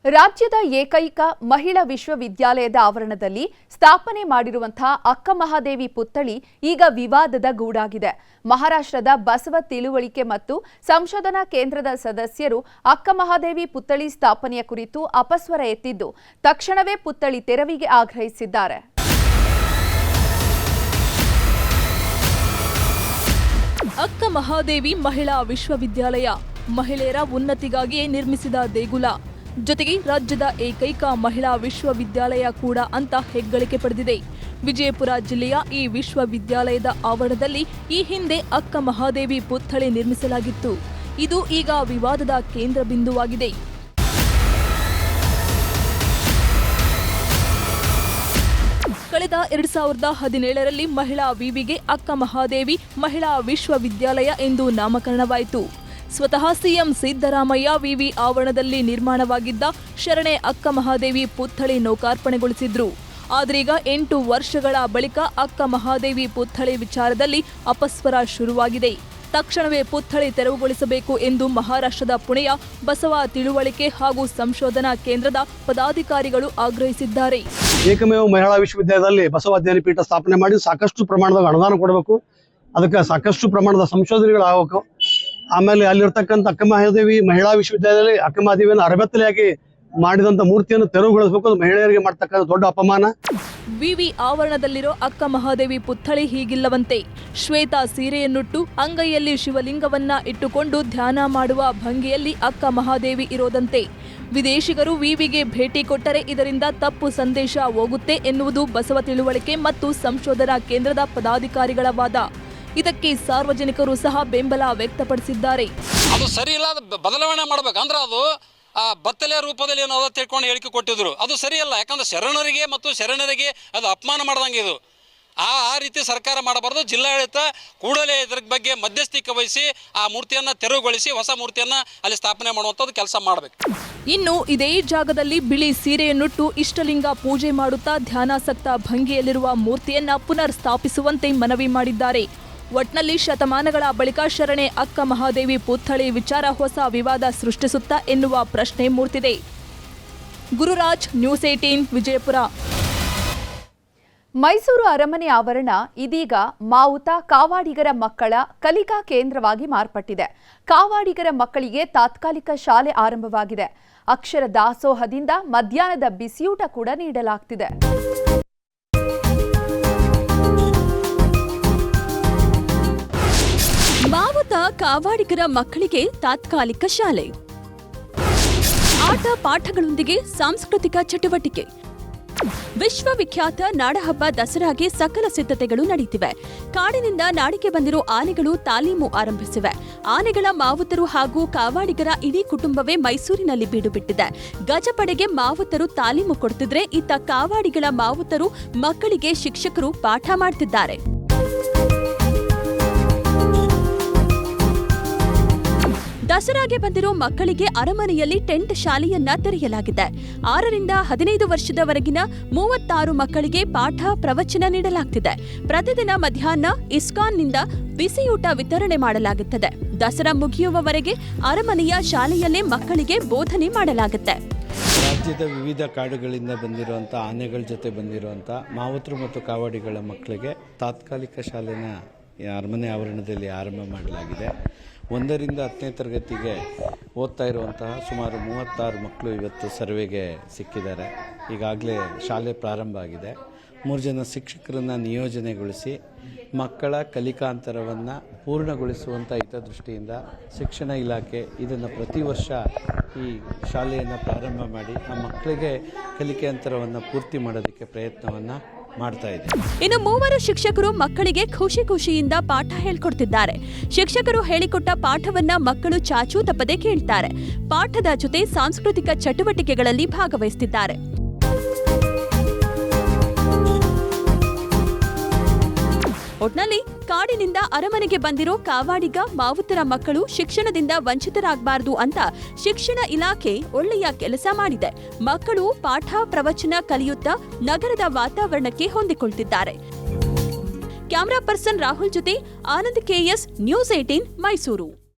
ರಾಜ್ಯದ ಏಕೈಕ ಮಹಿಳಾ ವಿಶ್ವವಿದ್ಯಾಲಯದ ಆವರಣದಲ್ಲಿ ಸ್ಥಾಪನೆ ಮಾಡಿರುವಂತಹ ಅಕ್ಕಮಹಾದೇವಿ ಪುತ್ಥಳಿ ಈಗ ವಿವಾದದ ಗೂಡಾಗಿದೆ. ಮಹಾರಾಷ್ಟ್ರದ ಬಸವ ತಿಳುವಳಿಕೆ ಮತ್ತು ಸಂಶೋಧನಾ ಕೇಂದ್ರದ ಸದಸ್ಯರು ಅಕ್ಕಮಹಾದೇವಿ ಪುತ್ಥಳಿ ಸ್ಥಾಪನೆಯ ಕುರಿತು ಅಪಸ್ವರ ಎತ್ತಿದ್ದು, ತಕ್ಷಣವೇ ಪುತ್ಥಳಿ ತೆರವಿಗೆ ಆಗ್ರಹಿಸಿದ್ದಾರೆ. ಅಕ್ಕಮಹಾದೇವಿ ಮಹಿಳಾ ವಿಶ್ವವಿದ್ಯಾಲಯ ಮಹಿಳೆಯರ ಉನ್ನತಿಗಾಗಿಯೇ ನಿರ್ಮಿಸಿದ ದೇಗುಲ, ಜೊತೆಗೆ ರಾಜ್ಯದ ಏಕೈಕ ಮಹಿಳಾ ವಿಶ್ವವಿದ್ಯಾಲಯ ಕೂಡ ಅಂತ ಹೆಗ್ಗಳಿಕೆ ಪಡೆದಿದೆ. ವಿಜಯಪುರ ಜಿಲ್ಲೆಯ ಈ ವಿಶ್ವವಿದ್ಯಾಲಯದ ಆವರಣದಲ್ಲಿ ಈ ಹಿಂದೆ ಅಕ್ಕಮಹಾದೇವಿ ಪುತ್ಥಳಿ ನಿರ್ಮಿಸಲಾಗಿತ್ತು. ಇದು ಈಗ ವಿವಾದದ ಕೇಂದ್ರ ಬಿಂದುವಾಗಿದೆ. ಕಳೆದ 2017ರಲ್ಲಿ ಮಹಿಳಾ ವಿವಿಗೆ ಅಕ್ಕಮಹಾದೇವಿ ಮಹಿಳಾ ವಿಶ್ವವಿದ್ಯಾಲಯ ಎಂದು ನಾಮಕರಣವಾಯಿತು. ಸ್ವತಃ ಸಿಎಂ ಸಿದ್ದರಾಮಯ್ಯ ವಿವಿ ಆವರಣದಲ್ಲಿ ನಿರ್ಮಾಣವಾಗಿದ್ದ ಶರಣೆ ಅಕ್ಕಮಹಾದೇವಿ ಪುತ್ಥಳಿ ಲೋಕಾರ್ಪಣೆಗೊಳಿಸಿದ್ರು. ಆದ್ರೀಗ 8 ವರ್ಷಗಳ ಬಳಿಕ ಅಕ್ಕಮಹಾದೇವಿ ಪುತ್ಥಳಿ ವಿಚಾರದಲ್ಲಿ ಅಪಸ್ವರ ಶುರುವಾಗಿದೆ. ತಕ್ಷಣವೇ ಪುತ್ಥಳಿ ತೆರವುಗೊಳಿಸಬೇಕು ಎಂದು ಮಹಾರಾಷ್ಟ್ರದ ಪುಣೆಯ ಬಸವ ತಿಳುವಳಿಕೆ ಹಾಗೂ ಸಂಶೋಧನಾ ಕೇಂದ್ರದ ಪದಾಧಿಕಾರಿಗಳು ಆಗ್ರಹಿಸಿದ್ದಾರೆ. ಏಕಮೇವ ಮಹಿಳಾ ವಿಶ್ವವಿದ್ಯಾಲಯದಲ್ಲಿ ಬಸವ ಅಧ್ಯಯನ ಪೀಠ ಸ್ಥಾಪನೆ ಮಾಡಿ ಸಾಕಷ್ಟು ಪ್ರಮಾಣದ ಅನುದಾನ ಕೊಡಬೇಕು, ಅದಕ್ಕೆ ಸಾಕಷ್ಟು ಪ್ರಮಾಣದ ಸಂಶೋಧನೆಗಳು ಆಗಬೇಕು. ಆಮೇಲೆ ಅಲ್ಲಿರ್ತಕ್ಕಂಥ ಅಕ್ಕಮಹಾದೇವಿ ಮಹಿಳಾ ವಿಶ್ವವಿದ್ಯಾಲಯದಲ್ಲಿ ಅಕ್ಕಮಹಾದೇವಿಯನ್ನು ಅರಬತ್ತಲೆಯಾಗಿ ಮಾಡಿದಂಥ ಮೂರ್ತಿಯನ್ನು ತೆರವುಗೊಳಿಸಬೇಕು. ಅದು ಮಹಿಳೆಯರಿಗೆ ಮಾಡ್ತಕ್ಕಂಥ ದೊಡ್ಡ ಅಪಮಾನ. ವಿವಿ ಆವರಣದಲ್ಲಿರೋ ಅಕ್ಕಮಹಾದೇವಿ ಪುತ್ಥಳಿ ಹೀಗಿಲ್ಲವಂತೆ. ಶ್ವೇತ ಸೀರೆಯನ್ನುಟ್ಟು ಅಂಗೈಯಲ್ಲಿ ಶಿವಲಿಂಗವನ್ನ ಇಟ್ಟುಕೊಂಡು ಧ್ಯಾನ ಮಾಡುವ ಭಂಗಿಯಲ್ಲಿ ಅಕ್ಕಮಹಾದೇವಿ ಇರೋದಂತೆ. ವಿದೇಶಿಗರು ವಿವಿಗೆ ಭೇಟಿ ಕೊಟ್ಟರೆ ಇದರಿಂದ ತಪ್ಪು ಸಂದೇಶ ಹೋಗುತ್ತೆ ಎನ್ನುವುದು ಬಸವ ತಿಳುವಳಿಕೆ ಮತ್ತು ಸಂಶೋಧನಾ ಕೇಂದ್ರದ ಪದಾಧಿಕಾರಿಗಳ ವಾದ. ಇದಕ್ಕೆ ಸಾರ್ವಜನಿಕರು ಸಹ ಬೆಂಬಲ ವ್ಯಕ್ತಪಡಿಸಿದ್ದಾರೆ. ಅದು ಸರಿ ಇಲ್ಲ, ಬದಲಾವಣೆ ಮಾಡ್ಬೇಕಂದ್ರೆ ಅದು ಬತ್ತಲೆಯ ರೂಪದಲ್ಲಿ ಏನೋ ತಿಳ್ಕೊಂಡು ಹೇಳಿಕೆ ಕೊಟ್ಟಿದ್ರು, ಅದು ಸರಿಯಲ್ಲ. ಯಾಕಂದ್ರೆ ಶರಣರಿಗೆ ಮತ್ತು ಶರಣರಿಗೆ ಅದು ಅಪಮಾನ ಮಾಡ್ದಂಗೆ ಇದು. ಆ ರೀತಿ ಸರ್ಕಾರ ಮಾಡಬಾರ್ದು. ಜಿಲ್ಲಾಡಳಿತ ಕೂಡಲೇ ಇದರ ಬಗ್ಗೆ ಮಧ್ಯಸ್ಥಿಕೆ ವಹಿಸಿ ಆ ಮೂರ್ತಿಯನ್ನು ತೆರವುಗೊಳಿಸಿ ಹೊಸ ಮೂರ್ತಿಯನ್ನು ಅಲ್ಲಿ ಸ್ಥಾಪನೆ ಮಾಡುವಂಥದ್ದು ಕೆಲಸ ಮಾಡಬೇಕು. ಇನ್ನು ಇದೇ ಜಾಗದಲ್ಲಿ ಬಿಳಿ ಸೀರೆಯನ್ನುಟ್ಟು ಇಷ್ಟಲಿಂಗ ಪೂಜೆ ಮಾಡುತ್ತಾ ಧ್ಯಾನಾಸಕ್ತ ಭಂಗಿಯಲ್ಲಿರುವ ಮೂರ್ತಿಯನ್ನ ಪುನರ್ ಸ್ಥಾಪಿಸುವಂತೆ ಮನವಿ ಮಾಡಿದ್ದಾರೆ. ಒಟ್ನಲ್ಲಿ ಶತಮಾನಗಳ ಬಳಿಕ ಶರಣೆ ಅಕ್ಕಮಹಾದೇವಿ ಪುತ್ಥಳಿ ವಿಚಾರ ಹೊಸ ವಿವಾದ ಸೃಷ್ಟಿಸುತ್ತಾ ಎನ್ನುವ ಪ್ರಶ್ನೆ ಮೂಡ್ತಿದೆ. ಗುರುರಾಜ್, ನ್ಯೂಸ್ 18, ವಿಜಯಪುರ. ಮೈಸೂರು ಅರಮನೆ ಆವರಣ ಇದೀಗ ಮಾವುತ ಕಾವಾಡಿಗರ ಮಕ್ಕಳ ಕಲಿಕಾ ಕೇಂದ್ರವಾಗಿ ಮಾರ್ಪಟ್ಟಿದೆ. ಕಾವಾಡಿಗರ ಮಕ್ಕಳಿಗೆ ತಾತ್ಕಾಲಿಕ ಶಾಲೆ ಆರಂಭವಾಗಿದೆ. ಅಕ್ಷರ ದಾಸೋಹದಿಂದ ಮಧ್ಯಾಹ್ನದ ಬಿಸಿಯೂಟ ಕೂಡ ನೀಡಲಾಗ್ತಿದೆ. ಮಾವುತ ಕಾವಾಡಿಗರ ಮಕ್ಕಳಿಗೆ ತಾತ್ಕಾಲಿಕ ಶಾಲೆ, ಆಟ ಪಾಠಗಳೊಂದಿಗೆ ಸಾಂಸ್ಕೃತಿಕ ಚಟುವಟಿಕೆ. ವಿಶ್ವವಿಖ್ಯಾತ ನಾಡಹಬ್ಬ ದಸರಾಗೆ ಸಕಲ ಸಿದ್ಧತೆಗಳು ನಡೆಯುತ್ತಿವೆ. ಕಾಡಿನಿಂದ ನಾಡಿಗೆ ಬಂದಿರೋ ಆನೆಗಳು ತಾಲೀಮು ಆರಂಭಿಸಿವೆ. ಆನೆಗಳ ಮಾವುತರು ಹಾಗೂ ಕಾವಾಡಿಗರ ಇಡೀ ಕುಟುಂಬವೇ ಮೈಸೂರಿನಲ್ಲಿ ಬೀಡು ಬಿಟ್ಟಿದೆ. ಗಜಪಡೆಗೆ ಮಾವುತರು ತಾಲೀಮು ಕೊಡ್ತಿದ್ರೆ, ಇತ್ತ ಕಾವಾಡಿಗಳ ಮಾವುತರು ಮಕ್ಕಳಿಗೆ ಶಿಕ್ಷಕರು ಪಾಠ ಮಾಡ್ತಿದ್ದಾರೆ. ದಸರಾಗೆ ಬಂದಿರೋ ಮಕ್ಕಳಿಗೆ ಅರಮನೆಯಲ್ಲಿ ಟೆಂಟ್ ಶಾಲೆಯನ್ನ ತೆರೆಯಲಾಗಿದೆ. 6ರಿಂದ 15 ವರ್ಷದವರೆಗಿನ 36 ಮಕ್ಕಳಿಗೆ ಪಾಠ ಪ್ರವಚನ ನೀಡಲಾಗುತ್ತಿದೆ. ಪ್ರತಿದಿನ ಮಧ್ಯಾಹ್ನ ಇಸ್ಕಾನ್ನಿಂದ ಬಿಸಿಯೂಟ ವಿತರಣೆ ಮಾಡಲಾಗುತ್ತದೆ. ದಸರಾ ಮುಗಿಯುವವರೆಗೆ ಅರಮನೆಯ ಶಾಲೆಯಲ್ಲೇ ಮಕ್ಕಳಿಗೆ ಬೋಧನೆ ಮಾಡಲಾಗುತ್ತೆ. ರಾಜ್ಯದ ವಿವಿಧ ಕಾಡುಗಳಿಂದ ಬಂದಿರುವಂಥ ಆನೆಗಳ ಜೊತೆ ಬಂದಿರುವಂಥ ಮಾವುತರು ಮತ್ತು ಕಾವಾಡಿಗಳ ಮಕ್ಕಳಿಗೆ ತಾತ್ಕಾಲಿಕ ಶಾಲೆನ ಅರಮನೆ ಆವರಣದಲ್ಲಿ ಆರಂಭ ಮಾಡಲಾಗಿದೆ. 1ರಿಂದ 10ನೇ ತರಗತಿಗೆ ಓದ್ತಾ ಇರುವಂತಹ ಸುಮಾರು 36 ಮಕ್ಕಳು ಇವತ್ತು ಸರ್ವೆಗೆ ಸಿಕ್ಕಿದ್ದಾರೆ. ಈಗಾಗಲೇ ಶಾಲೆ ಪ್ರಾರಂಭ ಆಗಿದೆ. 3 ಜನ ಶಿಕ್ಷಕರನ್ನು ನಿಯೋಜನೆಗೊಳಿಸಿ ಮಕ್ಕಳ ಕಲಿಕಾಂತರವನ್ನು ಪೂರ್ಣಗೊಳಿಸುವಂಥ ಹಿತದೃಷ್ಟಿಯಿಂದ ಶಿಕ್ಷಣ ಇಲಾಖೆ ಇದನ್ನು ಪ್ರತಿ ವರ್ಷ ಈ ಶಾಲೆಯನ್ನು ಪ್ರಾರಂಭ ಮಾಡಿ ಆ ಮಕ್ಕಳಿಗೆ ಕಲಿಕೆ ಅಂತರವನ್ನು ಪೂರ್ತಿ ಮಾಡೋದಕ್ಕೆ ಪ್ರಯತ್ನವನ್ನು ಮಾಡ್ತಾ ಇದೆ. ಇನ್ನು 3 ಶಿಕ್ಷಕರು ಮಕ್ಕಳಿಗೆ ಖುಷಿಯಿಂದ ಪಾಠ ಹೇಳ್ಕೊಡ್ತಿದ್ದಾರೆ. ಶಿಕ್ಷಕರು ಹೇಳಿಕೊಟ್ಟ ಪಾಠವನ್ನ ಮಕ್ಕಳು ಚಾಚೂ ತಪ್ಪದೆ ಕೇಳ್ತಾರೆ. ಪಾಠದ ಜೊತೆ ಸಾಂಸ್ಕೃತಿಕ ಚಟುವಟಿಕೆಗಳಲ್ಲಿ ಭಾಗವಹಿಸುತ್ತಿದ್ದಾರೆ. ಒಟ್ನಲ್ಲಿ ಕಾಡಿನಿಂದ ಅರಮನೆಗೆ ಬಂದಿರೋ ಕಾವಾಡಿಗ ಮಾವುತರ ಮಕ್ಕಳು ಶಿಕ್ಷಣದಿಂದ ವಂಚಿತರಾಗಬಾರದು ಅಂತ ಶಿಕ್ಷಣ ಇಲಾಖೆ ಒಳ್ಳೆಯ ಕೆಲಸ ಮಾಡಿದೆ. ಮಕ್ಕಳು ಪಾಠ ಪ್ರವಚನ ಕಲಿಯುತ್ತಾ ನಗರದ ವಾತಾವರಣಕ್ಕೆ ಹೊಂದಿಕೊಳ್ತಿದ್ದಾರೆ. ಕ್ಯಾಮರಾ ಪರ್ಸನ್ ರಾಹುಲ್ ಜೊತೆ ಆನಂದ್ KS, ನ್ಯೂಸ್ 18, ಮೈಸೂರು.